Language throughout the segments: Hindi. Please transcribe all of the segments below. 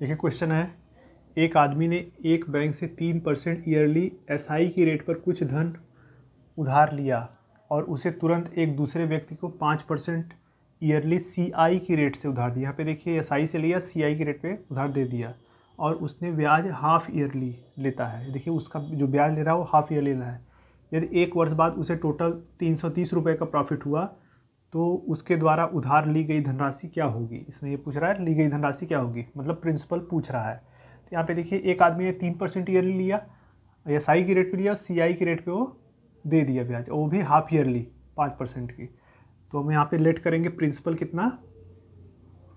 देखिए क्वेश्चन है, एक आदमी ने एक बैंक से 3% ईयरली एसआई की रेट पर कुछ धन उधार लिया और उसे तुरंत एक दूसरे व्यक्ति को 5% ईयरली सीआई की रेट से उधार दिया। यहाँ पे देखिए एसआई से लिया, सीआई की रेट पे उधार दे दिया और उसने ब्याज हाफ ईयरली लेता है। देखिए उसका जो ब्याज ले रहा है वो हाफ ईयरली लेना है। यदि एक वर्ष बाद उसे टोटल 330 रुपये का प्रॉफिट हुआ तो उसके द्वारा उधार ली गई धनराशि क्या होगी। इसमें ये पूछ रहा है ली गई धनराशि क्या होगी, मतलब प्रिंसिपल पूछ रहा है। तो यहाँ पे देखिए एक आदमी ने 3% ईयरली लिया, एसआई की रेट पे लिया, सीआई की रेट पे वो दे दिया ब्याज, और वो भी हाफ ईयरली 5% की। तो हम यहाँ पे लेट करेंगे प्रिंसिपल कितना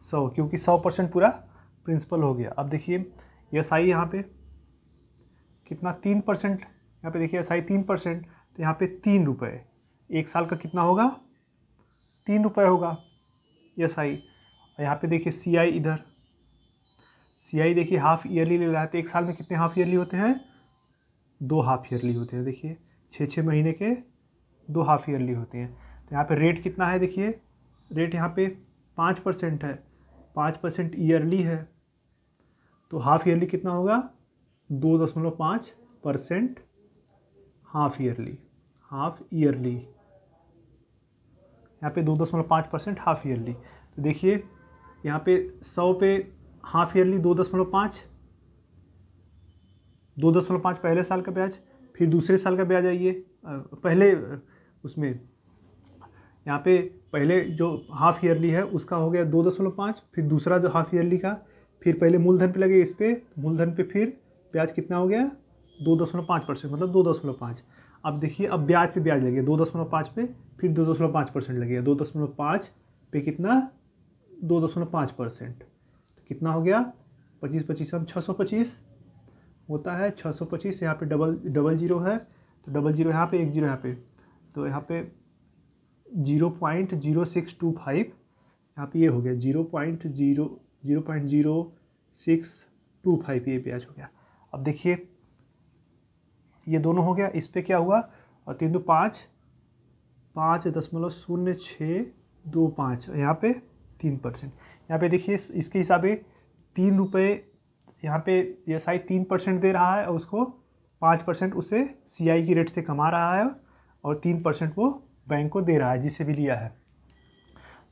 100, क्योंकि 100% पूरा प्रिंसिपल हो गया। अब देखिए एसआई यहाँ पे कितना 3%, यहाँ पे देखिए एसआई 3%, तो यहाँ पे 3 रुपये, एक साल का कितना होगा 3 रुपये होगा एसआई। और यहाँ पे देखिए सीआई, इधर सीआई देखिए हाफ ईयरली ले रहा है, तो एक साल में कितने हाफ ईयरली होते हैं 2 हाफ ईयरली होते हैं। देखिए 6 महीने के 2 हाफ ईयरली होते हैं। तो यहाँ पे रेट कितना है, देखिए रेट यहाँ पे 5% है, 5% ईयरली है, तो हाफ ईयरली कितना होगा 2.5% हाफ ईयरली, हाफ ईयरली यहाँ पे 2.5% हाफ ईयरली। तो देखिए यहाँ पे 100 पे हाफ ईयरली 2.5 पहले साल का ब्याज, फिर दूसरे साल का ब्याज आइए पहले उसमें यहाँ पे पहले जो हाफ ईयरली है उसका हो गया 2.5, फिर दूसरा जो हाफ ईयरली का, फिर पहले मूलधन पे लगे इस पर, मूलधन पे फिर ब्याज कितना हो गया 2.5%, मतलब 2.5। अब देखिए अब ब्याज पे ब्याज लगे 2.5 पे, फिर 2.5% लगेगा, 2.5 पे कितना 2.5%, तो कितना हो गया 25 हम 625 होता है, 625। यहाँ पे डबल जीरो है, तो डबल जीरो यहाँ पे, एक जीरो यहाँ पे, तो यहाँ पे 0.0625, यहाँ पे ये हो गया 0.0625 ये ब्याज हो गया। अब देखिए ये दोनों हो गया, इस पे क्या हुआ, और 3 2 5.0625, यहाँ पे 3%। यहाँ पे देखिए इसके हिसाब से 3 रुपये यहाँ पे एसआई 3% दे रहा है और उसको 5% उसे सीआई की रेट से कमा रहा है, और 3% वो बैंक को दे रहा है जिससे भी लिया है।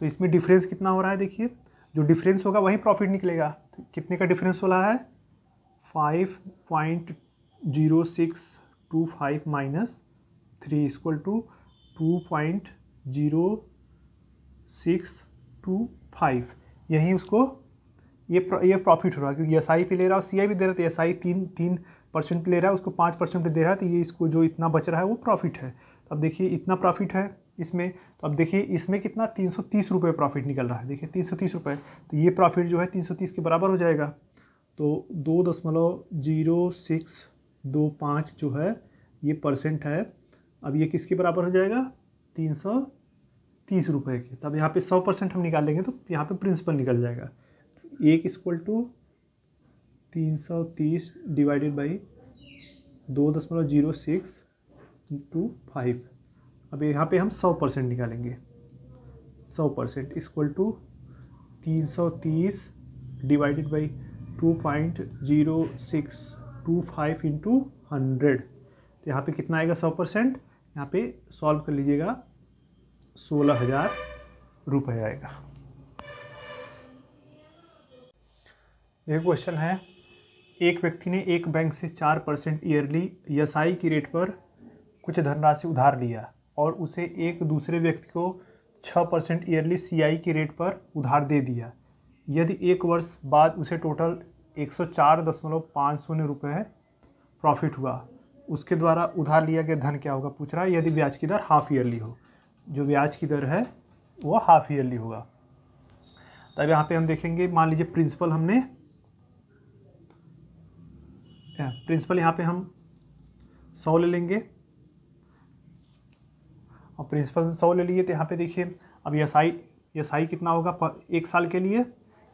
तो इसमें डिफरेंस कितना हो रहा है, देखिए जो डिफरेंस होगा वही प्रॉफिट निकलेगा। तो कितने का डिफरेंस हो रहा है 5.0625 माइनस 3 इक्वल टू 2.0625, यही उसको ये प्रॉफिट हो रहा है, क्योंकि एसआई पे ले रहा है और सीआई भी दे रहा है, तो एसआई 3% पे ले रहा है, उसको 5% पे दे रहा है, तो ये इसको जो इतना बच रहा है वो प्रॉफिट है। तो अब देखिए इतना प्रॉफिट है इसमें, तो अब देखिए इसमें कितना 330 रुपये प्रॉफिट निकल रहा है। देखिए 330 रुपये, तो ये प्रॉफिट जो है 330 के बराबर हो जाएगा। तो 2.0625 जो है ये परसेंट है, अब ये किसके बराबर हो जाएगा 330 रुपये के। तब यहाँ पे 100% हम निकालेंगे तो यहाँ पे प्रिंसिपल निकल जाएगा, 1 इक्वल टू 330 डिवाइडेड बाई 2.0625। अब यहाँ पे हम 100% निकालेंगे, 100% equal to 330 divided by 2.0625 into 100। तो यहाँ पे कितना आएगा 100%, यहाँ पे सॉल्व कर लीजिएगा 16,000 रुपये आएगा। ये क्वेश्चन है, एक व्यक्ति ने एक बैंक से 4% ईयरली एसआई की रेट पर कुछ धनराशि उधार लिया और उसे एक दूसरे व्यक्ति को 6% ईयरली सीआई की रेट पर उधार दे दिया। यदि एक वर्ष बाद उसे टोटल 104.50 रुपये प्रॉफिट हुआ, उसके द्वारा उधार लिया गया धन क्या होगा पूछ रहा है, यदि ब्याज की दर हाफ ईयरली हो। जो ब्याज की दर है वो हाफ ईयरली होगा। तब यहाँ पे हम देखेंगे, मान लीजिए प्रिंसिपल हमने यहाँ पे हम 100 ले लेंगे, और प्रिंसिपल 100 ले लिए, तो यहाँ पे देखिए अब एसआई कितना होगा एक साल के लिए,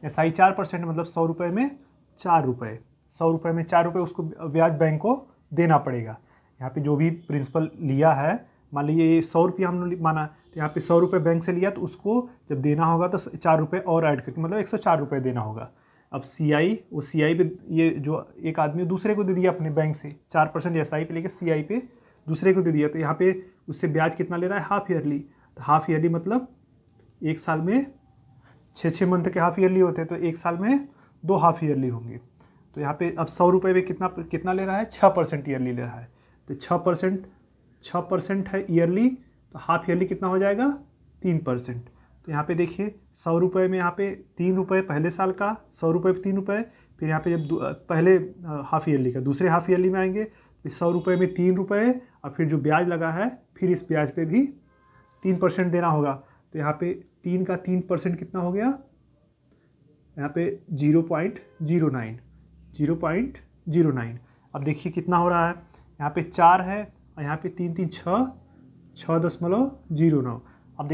एसआई 4%, मतलब 100 रुपये में 4 रुपये, 100 रुपये में 4 रुपये उसको ब्याज बैंक को देना पड़ेगा। यहाँ पे जो भी प्रिंसिपल लिया है, मान लीजिए ये 100 रुपया हमने माना, तो यहाँ पे 100 रुपये बैंक से लिया, तो उसको जब देना होगा तो 4 रुपये और ऐड करके, मतलब 104 रुपये देना होगा। अब CI, वो CI पे ये जो एक आदमी दूसरे को दे दिया अपने बैंक से 4% SI पे लेके CI पे दूसरे को दे दिया, तो यहाँ पे उससे ब्याज कितना ले रहा है, हाफ ईयरली। तो हाफ ईयरली मतलब एक साल में 6 मंथ के हाफ ईयरली होते हैं, तो एक साल में 2 हाफ ईयरली होंगे। तो यहाँ पे अब 100 रुपये में कितना ले रहा है, 6% ईयरली ले रहा है। तो 6% है ईयरली, तो हाफ ईयरली कितना हो जाएगा, 3%। तो यहाँ पे देखिए 100 रुपये में यहाँ पे 3 रुपये पहले साल का, 100 रुपये पे 3 रुपये, फिर यहाँ पे जब पहले हाफ ईयरली का दूसरे हाफ ईयरली में आएंगे तो 100 रुपये में 3 रुपये, और फिर जो ब्याज लगा है फिर इस ब्याज पे भी 3% देना होगा। तो यहाँ पे 3 का 3% कितना हो गया, यहाँ पे 0.09। अब देखिए कितना हो रहा है, यहाँ पे 4 है और यहाँ पे 3 3 6.09। अब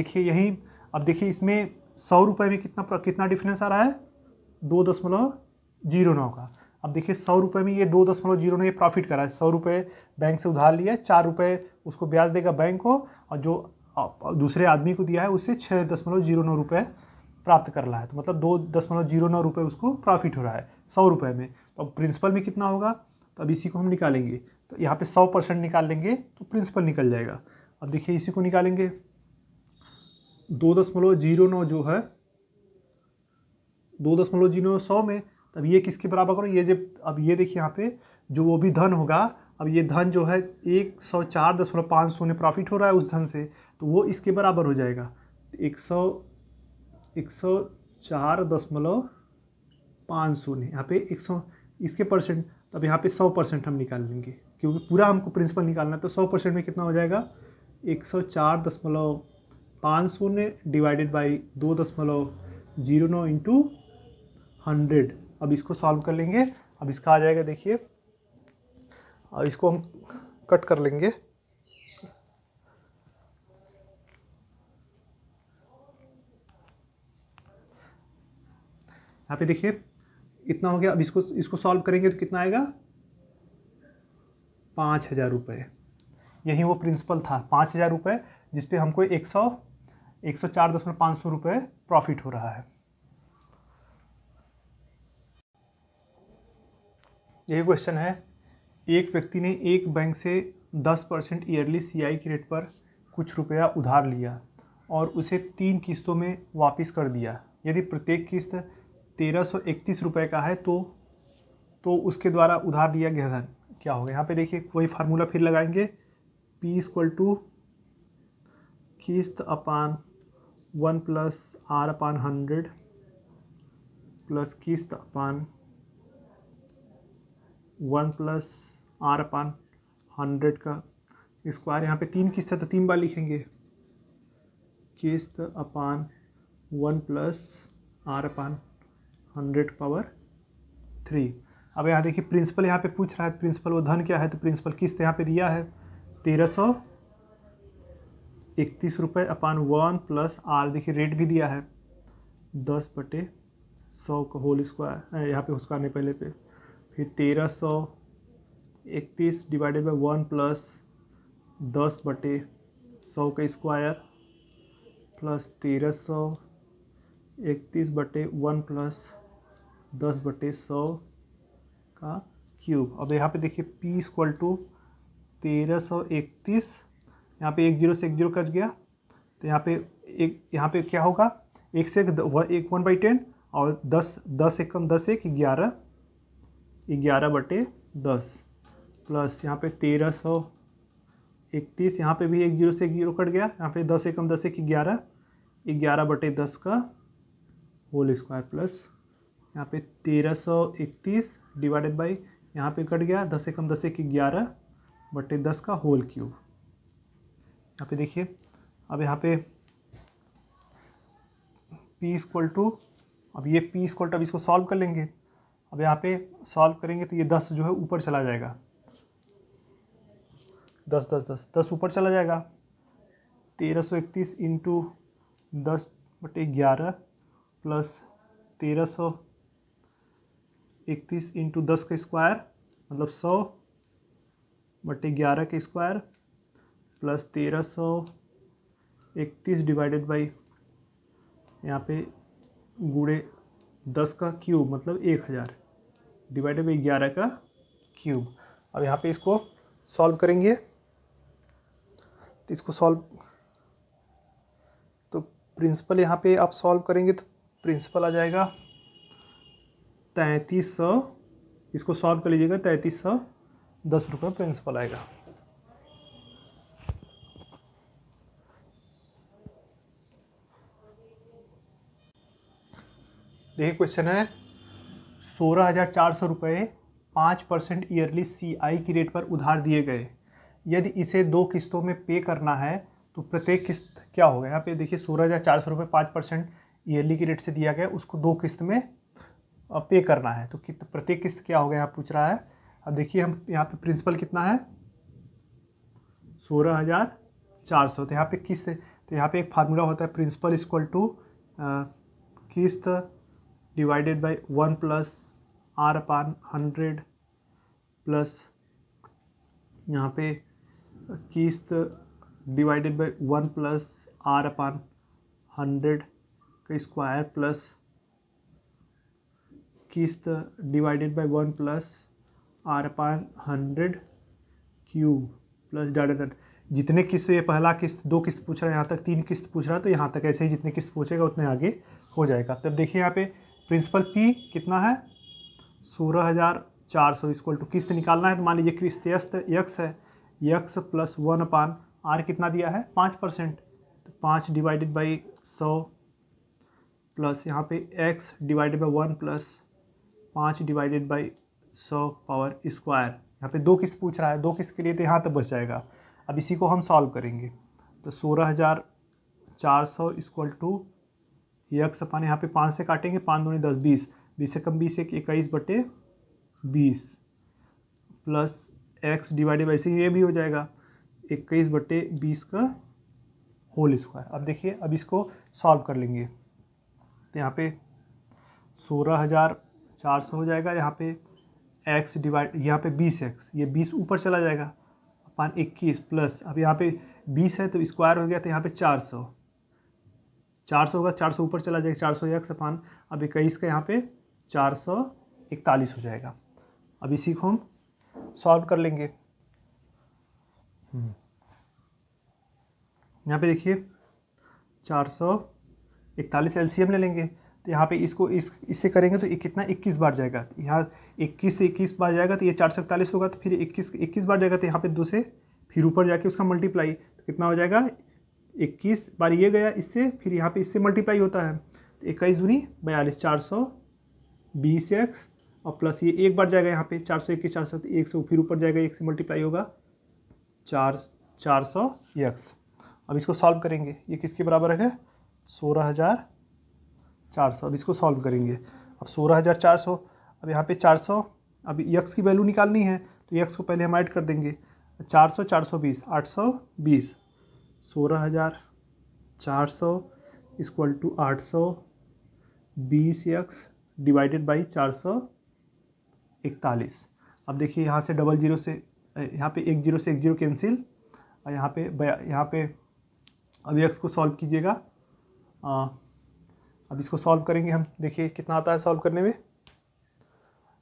देखिए इसमें 100 रुपये में कितना डिफरेंस आ रहा है, 2.09 का। अब देखिए 100 रुपये में ये 2.09 ये प्रॉफिट करा है। 100 रुपये बैंक से उधार लिया, 4 रुपये उसको ब्याज देगा बैंक को, और जो दूसरे आदमी को दिया है उससे 6.09 रुपये प्राप्त कर रहा है। तो मतलब 2.09 रुपये उसको प्रॉफिट हो रहा है 100 रुपये में। तो अब प्रिंसिपल में कितना होगा, तो अब इसी को हम निकालेंगे। तो यहाँ पे 100% निकाल लेंगे तो प्रिंसिपल निकल जाएगा। अब देखिए इसी को निकालेंगे, 2.09 जो है 2.09 100 में, तब ये किसके बराबर करो, ये जब अब ये देखिए यहाँ पे जो वो भी धन होगा, अब ये धन जो है 104.500 में प्रॉफिट हो रहा है उस धन से, तो वो इसके बराबर हो जाएगा 104.500 ने यहाँ पे 100 इसके परसेंट। तब यहाँ पे 100% हम निकाल लेंगे, क्योंकि पूरा हमको प्रिंसिपल निकालना है। तो 100% में कितना हो जाएगा, 104.500 ने डिवाइडेड बाई 2.09 इंटू 100। अब इसको सॉल्व कर लेंगे। अब इसका आ जाएगा, देखिए और इसको हम कट कर लेंगे। यहाँ पे देखिए इतना हो गया। अब इसको सॉल्व करेंगे तो कितना आएगा, 5,000 रुपये। यही वो प्रिंसिपल था, 5,000 रुपये, जिसपे हमको 104.500 रुपये प्रॉफिट हो रहा है। यही क्वेश्चन है, एक व्यक्ति ने एक बैंक से 10% ईयरली CI की रेट पर कुछ रुपया उधार लिया और उसे 3 किस्तों में वापस कर दिया। यदि प्रत्येक किस्त 1331 रुपये का है तो उसके द्वारा उधार लिया गया धन क्या होगा। यहाँ पे देखिए वही फार्मूला फिर लगाएंगे, P = किस्त अपान 1 + R/100 प्लस किस्त अपान 1 + R/100 का स्क्वायर। यहाँ पे 3 किस्त है तो 3 बार लिखेंगे, किस्त अपान 1 + R/100 पावर 3। अब यहाँ देखिए प्रिंसिपल यहाँ पे पूछ रहा है, प्रिंसिपल वो धन क्या है, तो प्रिंसिपल किस्त यहाँ पे दिया है 1331 रुपये अपान 1 + R। देखिए रेट भी दिया है 10/100 का होल स्क्वायर, यहाँ पे उसका आने पहले पे, फिर 1331 डिवाइडेड बाई 1 + 10/100 का स्क्वायर प्लस 1331/1 + 10/100 का क्यूब। अब यहाँ पे देखिए P = 1331, यहाँ पे 1 0 से 1 0 कट गया, तो यहाँ पे क्या होगा, 1 से 1/10 और 10 एकम 10 1 11 11/10 प्लस यहाँ पे 1331, यहाँ पे भी 1 0 से 1 0 कट गया, यहाँ पे 10 एकम 10 1 11 11/10 का होल स्क्वायर प्लस यहाँ पे 1331 डिवाइडेड बाई, यहाँ पे कट गया 10 एकम 10 1 11/10 का होल क्यूब। यहाँ पे देखिए अब यहाँ पे P = अब ये P = अब इसको सॉल्व कर लेंगे। अब यहाँ पे सॉल्व करेंगे तो ये 10 जो है ऊपर चला जाएगा, 10 ऊपर चला जाएगा, 1331 इंटू 10/11 प्लस 1331 इंटू 10 का स्क्वायर मतलब 100/11 के स्क्वायर प्लस 1331 डिवाइडेड बाई यहाँ पे गुणे 10 का क्यूब मतलब 1000 डिवाइडेड बाई 11 का क्यूब। अब यहाँ पे इसको सॉल्व करेंगे तो इसको सॉल्व तो प्रिंसिपल यहाँ पे आप सॉल्व करेंगे तो प्रिंसिपल आ जाएगा 3300। इसको सॉल्व कर लीजिएगा 3310 रुपये प्रिंसिपल आएगा। देखिए क्वेश्चन है 16,400 रुपये 5% ईयरली CI की रेट पर उधार दिए गए। यदि इसे 2 किस्तों में पे करना है तो प्रत्येक किस्त क्या होगा। यहाँ पे देखिए 16,400 रुपये 5% ईयरली की रेट से दिया गया, उसको 2 किस्त में पे करना है तो प्रत्येक किस्त क्या होगा यहाँ पूछ रहा है। अब देखिए हम यहाँ पे प्रिंसिपल कितना है 16,400, तो यहाँ पे किस्त, तो यहाँ पे एक फार्मूला होता है प्रिंसिपल इक्वल टू किस्त divided by 1 plus R/100 plus यहाँ पे किस्त डिवाइडेड बाई 1 प्लस R/100 का स्क्वायर प्लस किस्त divided by 1 plus R/100 cube plus data. जितने किस्त, ये पहला किस्त 2 किस्त पूछ रहा है, यहाँ तक 3 किस्त पूछ रहा है, तो यहाँ तक ऐसे ही जितने किस्त पूछेगा उतने आगे हो जाएगा। तब देखिए यहाँ पे प्रिंसिपल P कितना है 16,400 इक्वल टू किस्त निकालना है तो मान लीजिए किस्त यक्स है, यक्स प्लस 1/R कितना दिया है 5%, तो 5 डिवाइडेड बाई 100 प्लस यहाँ पे x divided by 1 plus 5 divided by 100 power square. यहाँ पे 2 किस्त पूछ रहा है, 2 किस्त के लिए तो यहाँ तक बच जाएगा। अब इसी को हम सॉल्व करेंगे तो 16,400 इक्वल टू यक्स अपन यहाँ पे 5 से काटेंगे, 5 दूनी 10 20, 20 से कम 20 एक 21/20 प्लस x डिवाइडेड बाई, ये भी हो जाएगा 21/20 का होल स्क्वायर। अब देखिए अब इसको सॉल्व कर लेंगे तो यहाँ पे 16,400 हो जाएगा, यहाँ पे x डिवाइड, यहाँ पे 20x, ये 20 ऊपर चला जाएगा अपन 21 प्लस, अब यहाँ पे 20 है तो स्क्वायर हो गया तो यहाँ पे 400 होगा, 400 ऊपर चला जाएगा 400x अपन, अब 21 का यहाँ पे 441 हो जाएगा। अब इसी को हम सॉल्व कर लेंगे। यहाँ पे देखिए 441 एलसीएम ले लेंगे तो यहाँ पे इसको इससे करेंगे तो ये कितना 21 बार जाएगा, यहाँ 21 से 21 बार जाएगा तो ये 441 होगा, तो फिर 21 बार जाएगा तो यहाँ पे 2 से फिर ऊपर जाके उसका मल्टीप्लाई, तो कितना हो जाएगा 21 बार ये गया इससे, फिर यहाँ पे इससे मल्टीप्लाई होता है तो 21 दूनी 42 420x और प्लस ये एक बार जाएगा यहाँ पे 421 400, 100 फिर ऊपर जाएगा 1 से मल्टीप्लाई होगा 400x। अब इसको सॉल्व करेंगे, ये किसके बराबर है 16,400। अब इसको सॉल्व करेंगे, अब 16,400, अब यहाँ पे 400, अब x की वैल्यू निकालनी है तो x को पहले हम ऐड कर देंगे 400 420 820, 16,400 equal to 820x divided by 441। अब देखिए यहाँ से डबल जीरो से, यहाँ पे 1 0 से 1 0 कैंसिल, और यहाँ पे अब x को सॉल्व कीजिएगा। अब इसको सॉल्व करेंगे हम, देखिए कितना आता है सॉल्व करने में,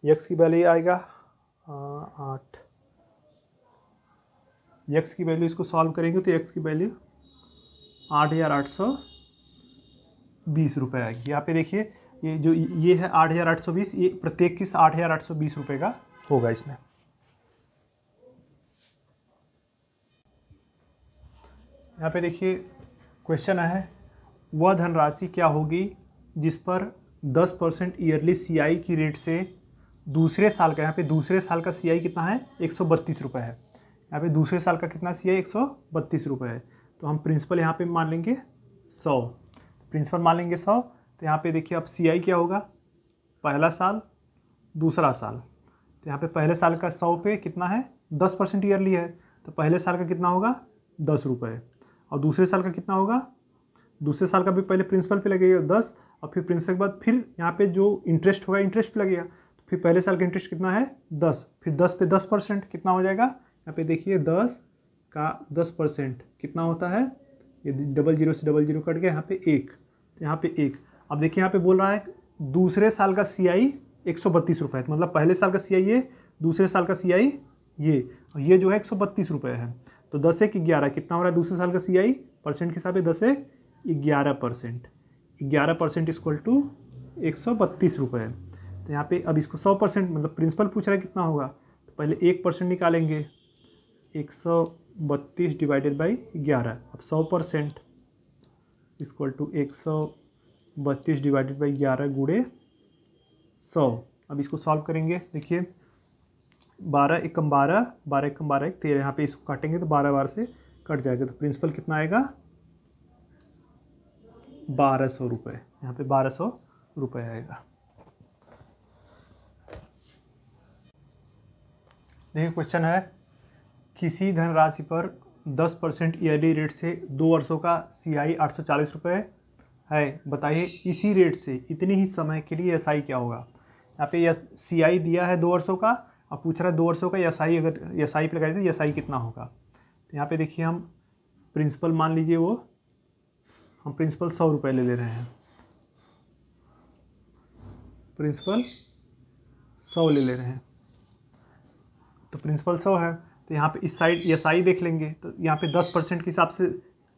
x की वैल्यू आएगा 8, x की वैल्यू इसको सॉल्व करेंगे तो x की वैल्यू 8,820 रुपये आएगी। यहाँ पे देखिए ये जो ये है 8,820, ये प्रत्येक किस्त 8,820 रुपये का होगा इसमें। यहाँ पे देखिए क्वेश्चन है वह धनराशि क्या होगी जिस पर 10% ईयरली CI की रेट से दूसरे साल का, यहाँ पे दूसरे साल का CI कितना है 132 रुपये है, यहाँ पे दूसरे साल का कितना CI 132 रुपये है, तो हम प्रिंसिपल यहाँ पे मान लेंगे 100, प्रिंसिपल मान लेंगे 100। तो यहाँ पे देखिए अब CI क्या होगा, पहला साल दूसरा साल, तो यहाँ पे पहले साल का 100 पे कितना है 10% ईयरली है, तो पहले साल का कितना होगा 10 रुपये, और दूसरे साल का कितना होगा, दूसरे साल का भी पहले प्रिंसिपल पे लगेगा 10, और फिर प्रिंसिपल के बाद फिर यहाँ पे जो इंटरेस्ट होगा इंटरेस्ट पे लगेगा, तो फिर पहले साल का इंटरेस्ट कितना है 10, फिर 10 पे 10% कितना हो जाएगा, यहाँ पे देखिए 10 का 10% कितना होता है, ये डबल जीरो से डबल जीरो कट गया, यहाँ पे 1, तो यहाँ पे 1। अब देखिए यहाँ पे बोल रहा है दूसरे साल का CI 132 रुपये, मतलब पहले साल का CI ये, दूसरे साल का CI ये जो है 132 रुपये है। तो 10 एक 11 कितना हो रहा है दूसरे साल का CI परसेंट के हिसाब से 10 एक 11%, 11% इक्वल टू 132 रुपये। तो यहाँ पे अब इसको 100% मतलब प्रिंसिपल पूछ रहा है कितना होगा, तो पहले 1% निकालेंगे, 132 डिवाइडेड बाई 11। अब 100% इक्वल टू 132 डिवाइडेड बाई 11 गुणे 100। अब इसको सॉल्व करेंगे, देखिए 12 एकम 12, 12 एकम 12 एक 13, यहाँ पे इसको काटेंगे तो 12 12 से कट जाएगा, तो प्रिंसिपल कितना आएगा 1200 रुपये, यहाँ पे 1200 रुपये आएगा। देखिए क्वेश्चन है, किसी धनराशि पर 10% ईयरली रेट से 2 वर्षों का CI 840 रुपये है, बताइए इसी रेट से इतने ही समय के लिए SI क्या होगा। यहाँ पे CI दिया है 2 वर्षों का, अब पूछ रहा है 2 वर्षों का SI, अगर SI पे लगाए तो SI कितना होगा। तो यहाँ पे देखिए हम प्रिंसिपल मान लीजिए हम प्रिंसिपल 100 रुपये ले रहे हैं, प्रिंसिपल 100 ले रहे हैं, तो प्रिंसिपल 100 है। तो यहाँ पे इस साइड SI देख लेंगे, तो यहाँ पे 10% के हिसाब से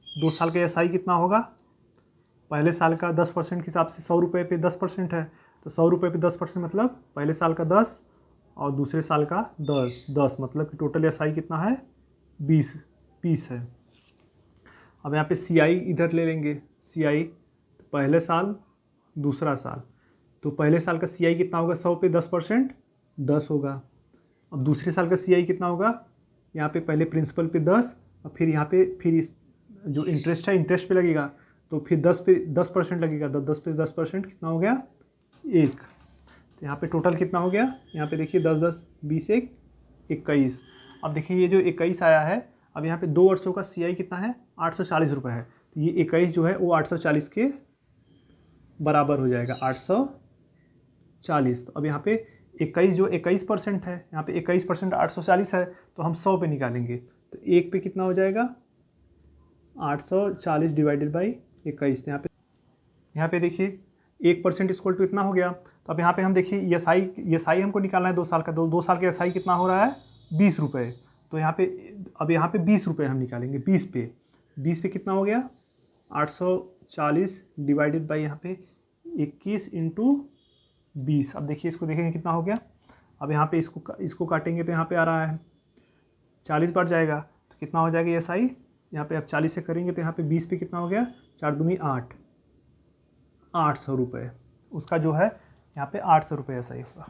2 साल का SI कितना होगा, पहले साल का 10% के हिसाब से 100 रुपये पे 10% है, तो 100 रुपये पे 10% मतलब पहले साल का 10 और दूसरे साल का 10 मतलब कि टोटल SI कितना है 20 है। अब यहाँ पे CI इधर ले लेंगे, CI तो पहले साल दूसरा साल, तो पहले साल का CI कितना होगा 100 पे 10% 10 होगा। अब दूसरे साल का CI कितना होगा, यहाँ पे पहले प्रिंसिपल पे 10 और फिर यहाँ पे फिर इस जो इंटरेस्ट है इंटरेस्ट पे लगेगा, तो फिर 10 पे 10% लगेगा, 10 पे 10% कितना हो गया 1। तो यहाँ पे टोटल कितना हो गया, यहाँ पे देखिए 10 10 20 1 21। अब देखिए ये जो 21 आया है, अब यहाँ पे 2 वर्षों का CI कितना है 840 रुपये है, तो ये 21 जो है वो 840 के बराबर हो जाएगा 840। तो अब यहाँ पे 21 जो 21% है, यहाँ पे 21% 840 है, तो हम 100 पे निकालेंगे, तो 1 पे कितना हो जाएगा 840 डिवाइडेड बाई 21। यहाँ पे देखिए 1% इक्वल टू इतना हो गया। तो अब यहाँ पे हम देखिए SI हमको निकालना है 2 साल का, 2 साल का SI कितना हो रहा है 20 रुपये। तो यहाँ पे अब यहाँ पे 20 रुपये हम निकालेंगे, 20 पे कितना हो गया 840 डिवाइडेड बाई यहाँ पे 21 इंटू 20। अब देखिए इसको देखेंगे कितना हो गया। अब यहाँ पे इसको काटेंगे तो यहाँ पे आ रहा है 40 बार जाएगा, तो कितना हो जाएगा SI, यहाँ पे अब 40 से करेंगे तो यहाँ पे 20 पे कितना हो गया 4 दूनी 8, 800 रुपये। उसका जो है यहाँ पे 800 रुपये SI होगा।